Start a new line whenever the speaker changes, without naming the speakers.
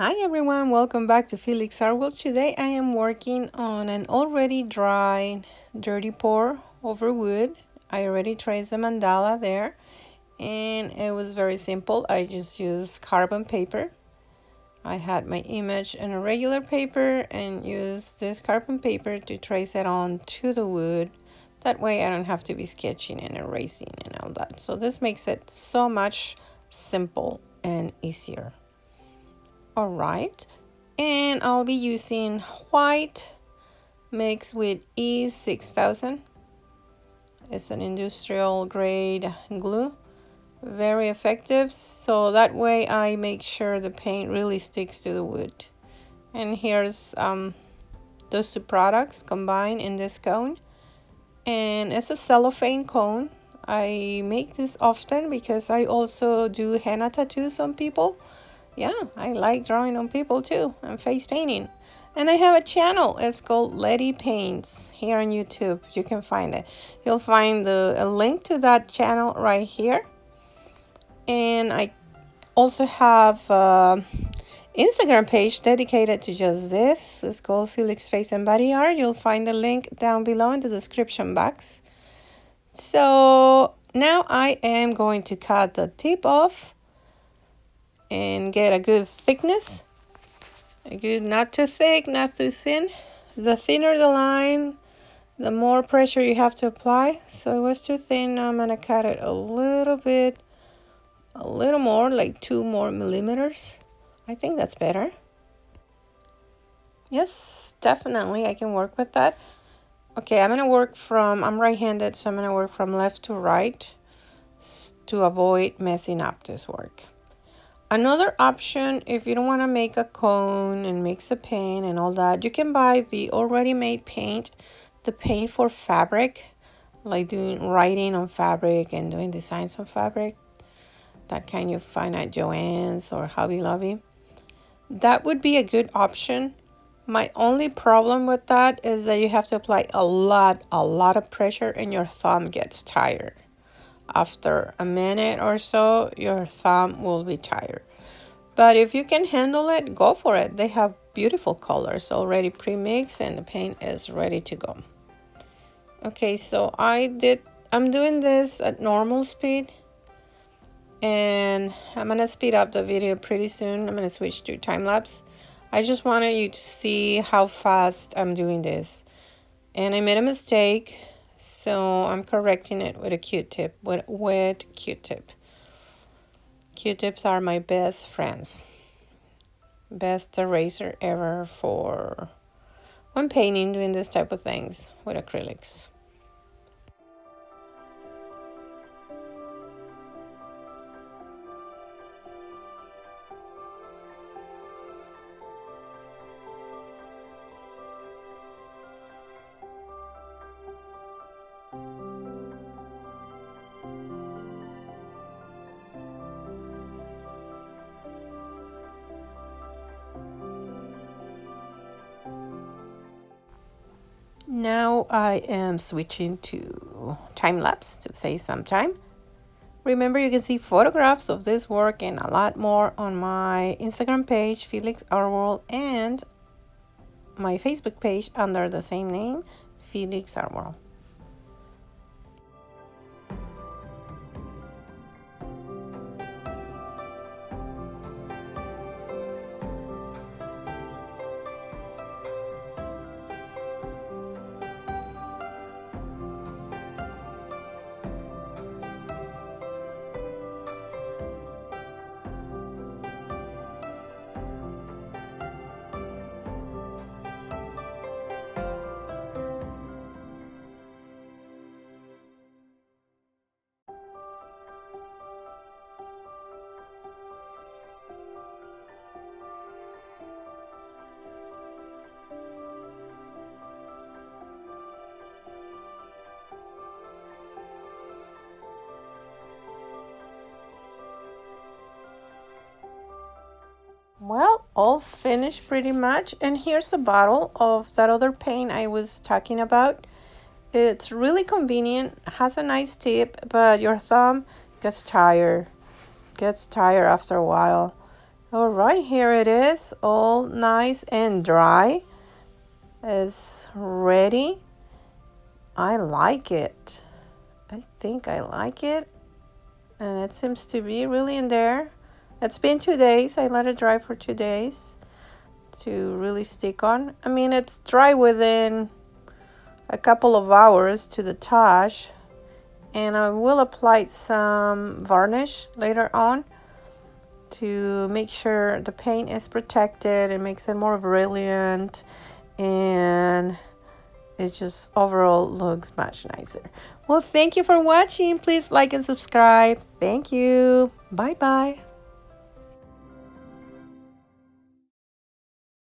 Hi everyone, welcome back to Felix Art World. Today I am working on an already dried dirty pour over wood. I already traced the mandala there and it was very simple. I just used carbon paper. I had my image in a regular paper and used this carbon paper to trace it on to the wood. That way I don't have to be sketching and erasing and all that. So this makes it so much simple and easier. All right, and I'll be using white mixed with E6000. It's an industrial grade glue, very effective, so that way I make sure the paint really sticks to the wood. And here's those two products combined in this cone, and it's a cellophane cone. I make this often because I also do henna tattoos on people. Yeah, I like drawing on people too, and face painting. And I have a channel. It's called Letty Paints here on YouTube. You can find it. You'll find a link to that channel right here. And I also have an Instagram page dedicated to just this. It's called Felix Face and Body Art. You'll find the link down below in the description box. So now I am going to cut the tip off and get a good thickness. A good, not too thick, not too thin. The thinner the line, the more pressure you have to apply. So it was too thin. I'm gonna cut it a little bit, a little more, like 2 more millimeters. I think that's better. Yes, definitely, I can work with that. Okay, I'm right-handed, so I'm gonna work from left to right to avoid messing up this work. Another option, if you don't want to make a cone and mix a paint and all that, you can buy the already made paint, the paint for fabric, like doing writing on fabric and doing designs on fabric. That kind you find at Joann's or Hobby Lobby. That would be a good option. My only problem with that is that you have to apply a lot of pressure and your thumb gets tired. After a minute or so, your thumb will be tired. But if you can handle it, go for it. They have beautiful colors already pre-mixed and the paint is ready to go. Okay, so I'm doing this at normal speed and I'm gonna speed up the video pretty soon. I'm gonna switch to time-lapse. I just wanted you to see how fast I'm doing this. And I made a mistake, so I'm correcting it with a Q-tip, with wet Q-tip. Q-tips are my best friends. Best eraser ever for when painting, doing this type of things with acrylics. Now I am switching to time-lapse to save some time. Remember, you can see photographs of this work and a lot more on my Instagram page, Felix Art World, and my Facebook page under the same name, Felix Art World. Well, all finished pretty much. And here's a bottle of that other paint I was talking about. It's really convenient, has a nice tip, but your thumb gets tired after a while. All right, here it is, all nice and dry. It's ready. I like it. I think I like it. And it seems to be really in there. It's been 2 days. I let it dry for 2 days to really stick on. I mean, it's dry within a couple of hours to the touch. And I will apply some varnish later on to make sure the paint is protected. It makes it more brilliant, and it just overall looks much nicer. Well, thank you for watching. Please like and subscribe. Thank you. Bye bye.